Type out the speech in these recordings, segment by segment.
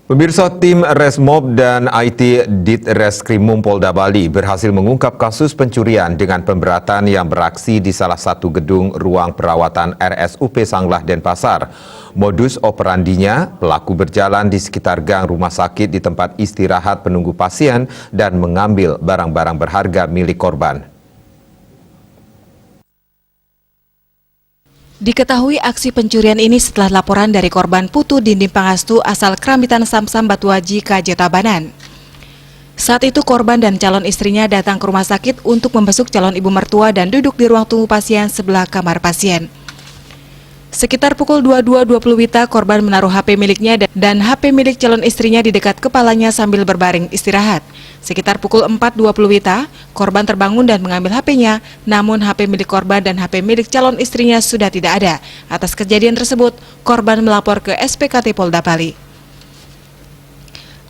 Pemirsa, tim Resmob dan IT Ditreskrimum Polda Bali berhasil mengungkap kasus pencurian dengan pemberatan yang beraksi di salah satu gedung ruang perawatan RSUP Sanglah Denpasar. Modus operandinya, pelaku berjalan di sekitar gang rumah sakit di tempat istirahat penunggu pasien dan mengambil barang-barang berharga milik korban. Diketahui aksi pencurian ini setelah laporan dari korban Putu Dindim Pangastu asal Kramitan Samsam Batuaji, Tabanan. Saat itu korban dan calon istrinya datang ke rumah sakit untuk membesuk calon ibu mertua dan duduk di ruang tunggu pasien sebelah kamar pasien. Sekitar pukul 22.20 WITA, korban menaruh HP miliknya dan HP milik calon istrinya di dekat kepalanya sambil berbaring istirahat. Sekitar pukul 4.20 WITA, korban terbangun dan mengambil HP-nya, namun HP milik korban dan HP milik calon istrinya sudah tidak ada. Atas kejadian tersebut, korban melapor ke SPKT Polda Bali.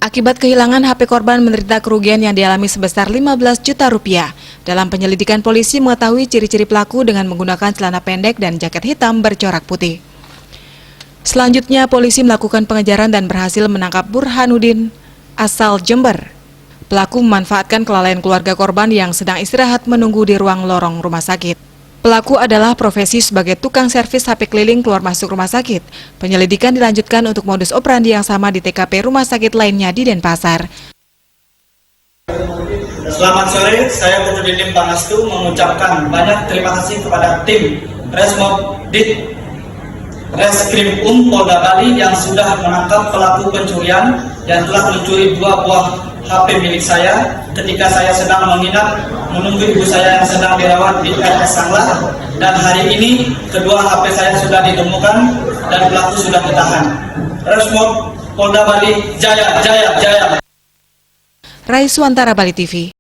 Akibat kehilangan HP korban menderita kerugian yang dialami sebesar 15 juta rupiah. Dalam penyelidikan, polisi mengetahui ciri-ciri pelaku dengan menggunakan celana pendek dan jaket hitam bercorak putih. Selanjutnya, polisi melakukan pengejaran dan berhasil menangkap Burhanuddin asal Jember. Pelaku memanfaatkan kelalaian keluarga korban yang sedang istirahat menunggu di ruang lorong rumah sakit. Pelaku adalah profesi sebagai tukang servis HP keliling keluar masuk rumah sakit. Penyelidikan dilanjutkan untuk modus operandi yang sama di TKP rumah sakit lainnya di Denpasar. Selamat sore, saya Putu Dindim Pangastu mengucapkan banyak terima kasih kepada tim Resmob Ditreskrimum Polda Bali yang sudah menangkap pelaku pencurian yang telah mencuri 2 buah HP milik saya ketika saya sedang menginap menunggu ibu saya yang sedang dirawat di RS Sanglah, dan hari ini kedua HP saya sudah ditemukan dan pelaku sudah ditahan. Resmob Polda Bali, jaya, jaya, jaya. Raiswantara, Bali TV.